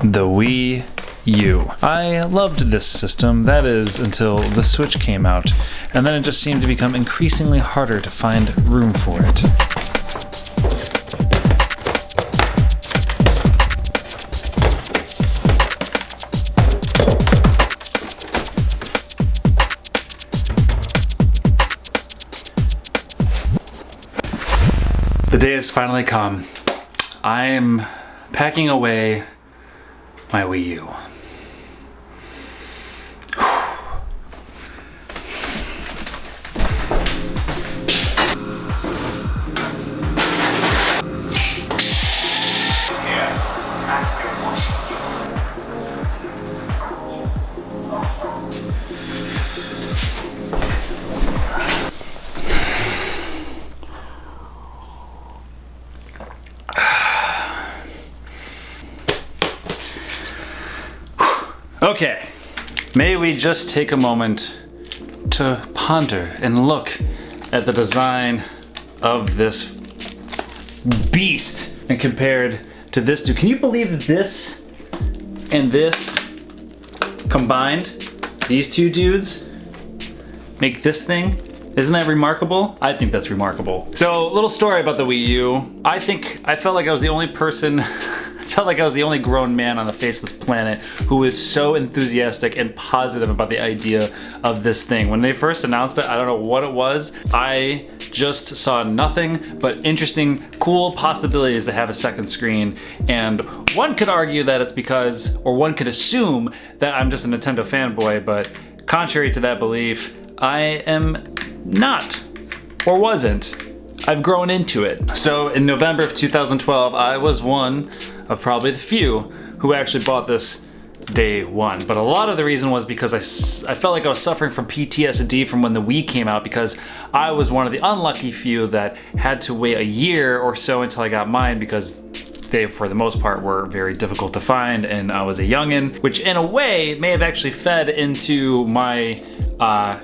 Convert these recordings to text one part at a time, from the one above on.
The Wii U. I loved this system, that is, until the Switch came out, and then it just seemed to become increasingly harder to find room for it. The day has finally come. I am packing away my Wii U. Okay, may we just take a moment to ponder and look at the design of this beast and compared to this dude. Can you believe this and this combined? These two dudes make this thing? Isn't that remarkable? I think that's remarkable. So, little story about the Wii U. I felt like I was the only person felt like I was the only grown man on the face of this planet who was so enthusiastic and positive about the idea of this thing. When they first announced it, I don't know what it was. I just saw nothing but interesting, cool possibilities to have a second screen. And one could argue that it's because, or one could assume that I'm just a Nintendo fanboy, but contrary to that belief, I am not, or wasn't. I've grown into it. So in November of 2012, I was one of probably the few who actually bought this day one. But a lot of the reason was because I felt like I was suffering from PTSD from when the Wii came out, because I was one of the unlucky few that had to wait a year or so until I got mine, because they, for the most part, were very difficult to find, and I was a youngin', which in a way may have actually fed into my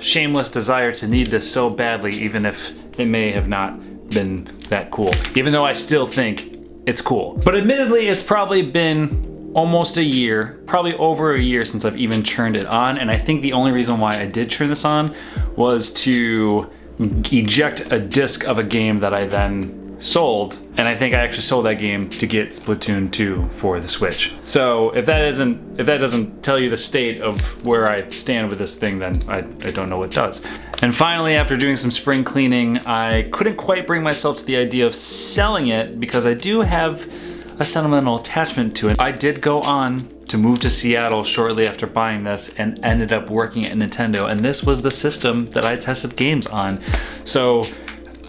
shameless desire to need this so badly, even if it may have not been that cool, even though I still think it's cool. But admittedly, it's probably been almost a year, probably over a year since I've even turned it on, and I think the only reason why I did turn this on was to eject a disc of a game that I then sold, and I think I actually sold that game to get Splatoon 2 for the Switch. So if that doesn't tell you the state of where I stand with this thing, then I don't know what does. And finally, after doing some spring cleaning, I couldn't quite bring myself to the idea of selling it because I do have a sentimental attachment to it. I did go on to move to Seattle shortly after buying this and ended up working at Nintendo, and this was the system that I tested games on. So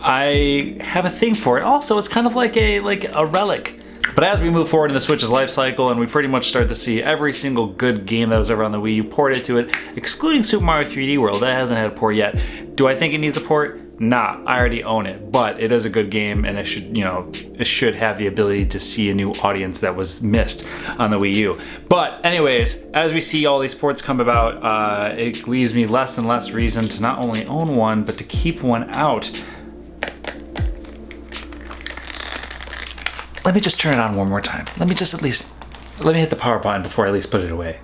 I have a thing for it. Also, it's kind of like a relic. But as we move forward in the Switch's life cycle and we pretty much start to see every single good game that was ever on the Wii U ported to it, excluding Super Mario 3D World, that hasn't had a port yet. Do I think it needs a port? Nah, I already own it, but it is a good game, and it should have the ability to see a new audience that was missed on the Wii U. But anyways, as we see all these ports come about, it leaves me less and less reason to not only own one, but to keep one out. Let me just turn it on one more time. Let me hit the power button before I at least put it away.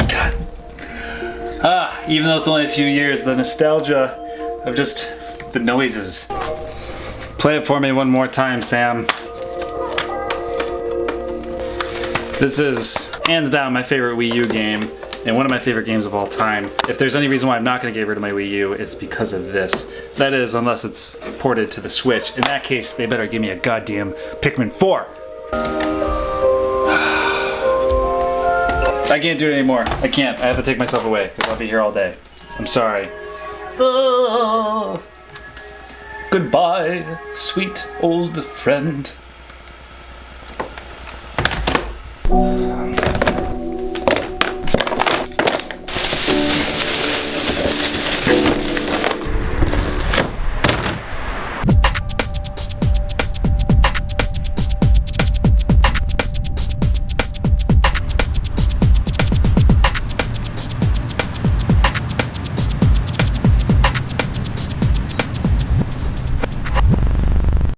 God. Even though it's only a few years, the nostalgia of just the noises. Play it for me one more time, Sam. This is hands down my favorite Wii U game, and one of my favorite games of all time. If there's any reason why I'm not going to get rid of my Wii U, it's because of this. That is, unless it's ported to the Switch. In that case, they better give me a goddamn Pikmin 4. I can't do it anymore. I can't. I have to take myself away because I'll be here all day. I'm sorry. Goodbye, sweet old friend.